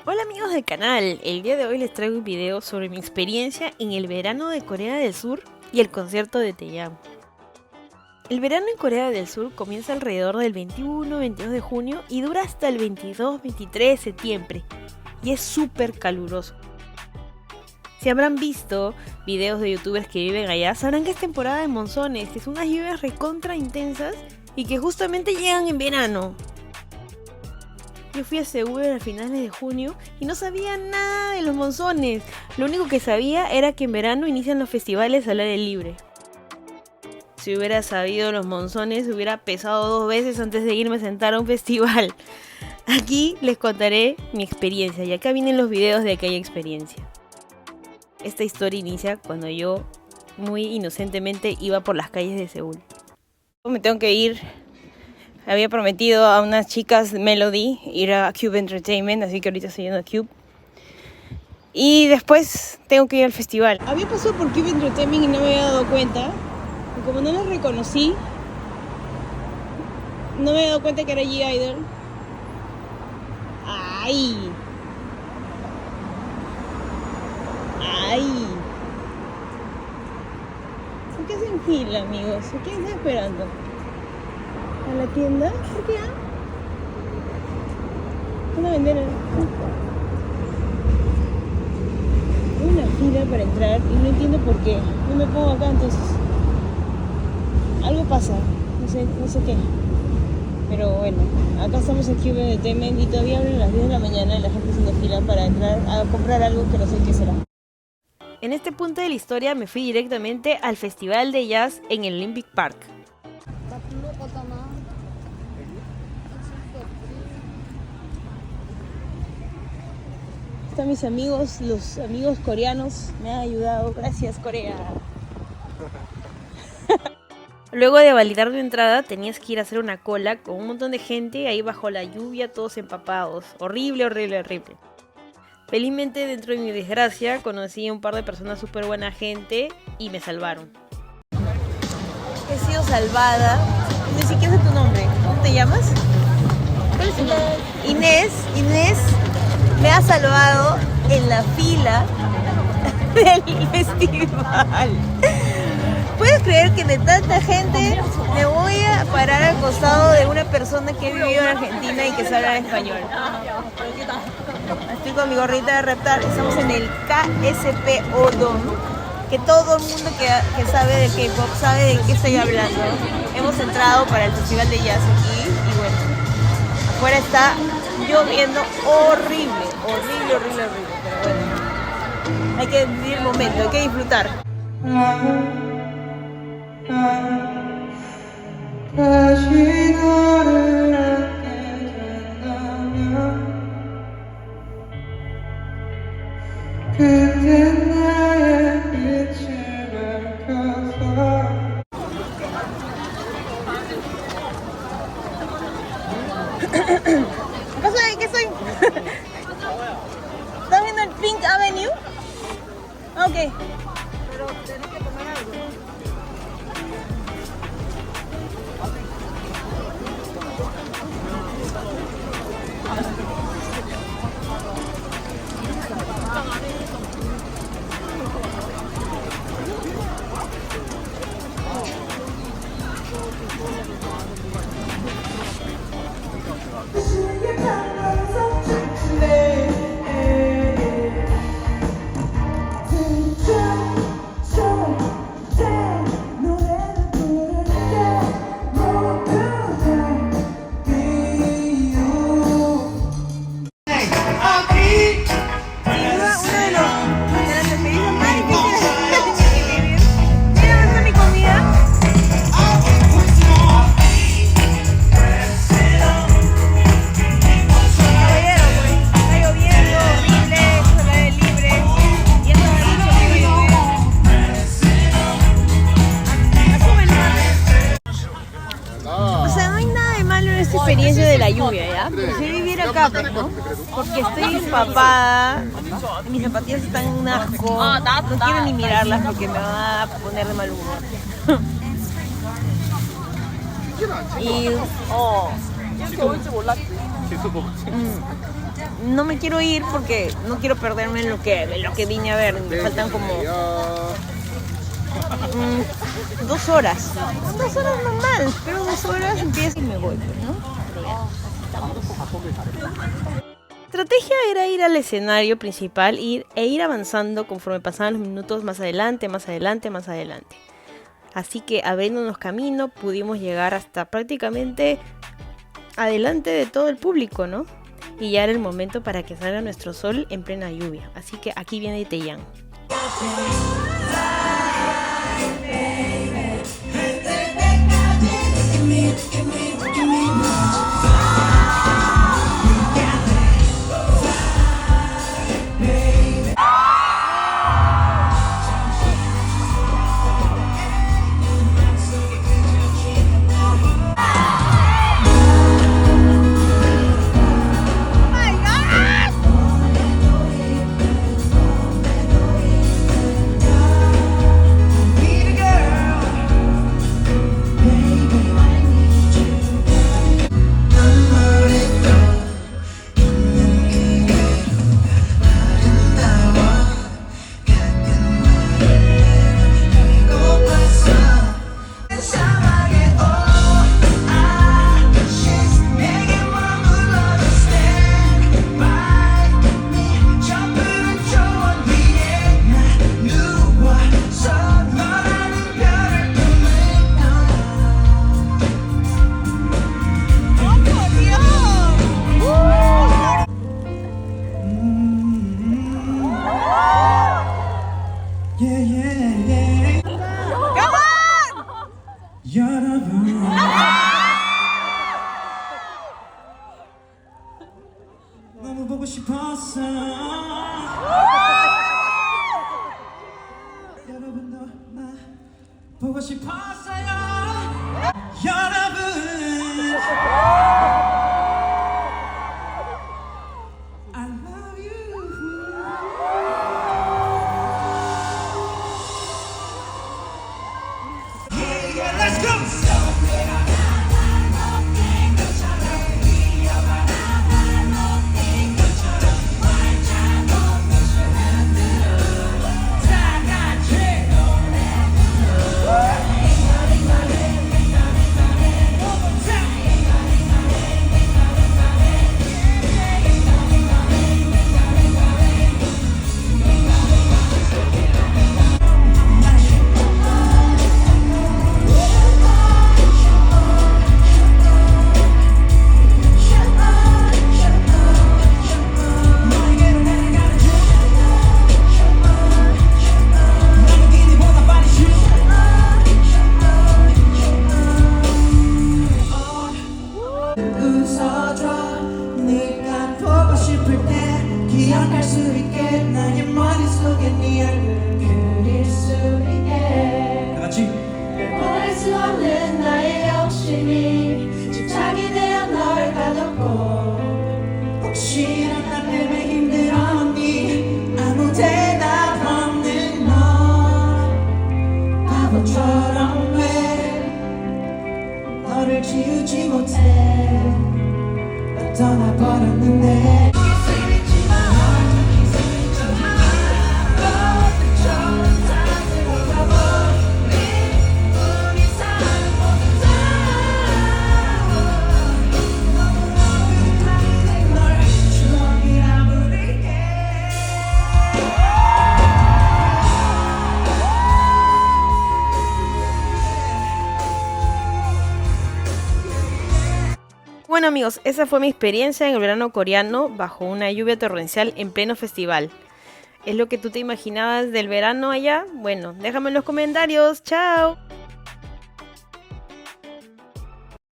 Hola amigos del canal, el día de hoy les traigo un video sobre mi experiencia en el verano de Corea del Sur y el concierto de Taeyang. El verano en Corea del Sur comienza alrededor del 21-22 de junio y dura hasta el 22-23 de septiembre y es súper caluroso. Si habrán visto videos de youtubers que viven allá, sabrán que es temporada de monzones, que son unas lluvias recontra intensas y que justamente llegan en verano. Yo fui a Seúl a finales de junio y no sabía nada de los monzones. Lo único que sabía era que en verano inician los festivales al aire libre. Si hubiera sabido los monzones, hubiera pesado 2 veces antes de irme a sentar a un festival. Aquí les contaré mi experiencia y acá vienen los videos de aquella experiencia. Esta historia inicia cuando yo, muy inocentemente, iba por las calles de Seúl. Me tengo que ir. Había prometido a unas chicas Melody ir a Cube Entertainment, así que ahorita estoy yendo a Cube. Y después tengo que ir al festival. Había pasado por Cube Entertainment y no me había dado cuenta. Y como no los reconocí, no me había dado cuenta que era G-Idol. ¡Ay! ¡Ay! ¿Por qué hacen fila, amigos? ¿Quién está esperando? ¿A la tienda? ¿Por qué? Van a vender una fila para entrar y no entiendo por qué. No me pongo acá, entonces algo pasa, no sé qué. Pero bueno, acá estamos en Cube Entertainment y todavía abren a las 10 de la mañana y la gente haciendo fila para entrar a comprar algo que no sé qué será. En este punto de la historia me fui directamente al festival de jazz en el Olympic Park. Están mis amigos, los amigos coreanos, me han ayudado, gracias Corea. Luego de validar tu entrada tenías que ir a hacer una cola con un montón de gente ahí bajo la lluvia, todos empapados, horrible, horrible, horrible. Felizmente dentro de mi desgracia conocí a un par de personas súper buena gente y me salvaron. He sido salvada, ni siquiera sé tu nombre, ¿cómo te llamas? ¿Cuál es tu nombre? Inés me ha salvado en la fila del festival. ¿Puedes creer que de tanta gente me voy a parar al costado de una persona que ha vivido en Argentina y que sabe español? Estoy con mi gorrita de Reptar, estamos en el KSPO Dome, que todo el mundo que sabe de K-pop sabe de qué estoy hablando. Hemos entrado para el festival de jazz aquí y bueno, afuera está lloviendo horrible, pero bueno, hay que vivir el momento, hay que disfrutar. ¿Qué soy? ¿Estás viendo el Pink Avenue? Ok. Pero tenés que tomar algo. Experiencia de la lluvia, ¿ya? Pero si viviera acá, pues, ¿no? Porque estoy empapada, mis zapatillas están en un asco, no quiero ni mirarlas porque me va a poner de mal humor. Y, no me quiero ir porque no quiero perderme en lo que vine a ver. Me faltan como 2 horas. 2 horas normal, pero 2 horas empiezo y me voy, pues, ¿no? La estrategia era ir al escenario principal e ir avanzando conforme pasaban los minutos más adelante, más adelante, más adelante. Así que abriéndonos camino pudimos llegar hasta prácticamente adelante de todo el público, ¿no? Y ya era el momento para que salga nuestro sol en plena lluvia. Así que aquí viene Taeyang. 너무 보고 싶었어. 여러분도 나 보고 싶었어요. 여러분 I love you. Yeah, yeah, let's go. 웃어줘 네가 보고 싶을 때 기억할 수 있게 나의 머릿속에 네 얼굴 그릴 수 있게 다 같이 버릴 수 없는 나의 욕심이 집착이 되어 널 가뒀고 혹시나 나 때문에 힘들었니 아무 대답 없는 너 바보처럼 왜 너를 지우지 못해 나 떠나버렸는데 Bueno amigos, esa fue mi experiencia en el verano coreano bajo una lluvia torrencial en pleno festival. ¿Es lo que tú te imaginabas del verano allá? Bueno, déjame en los comentarios. ¡Chao!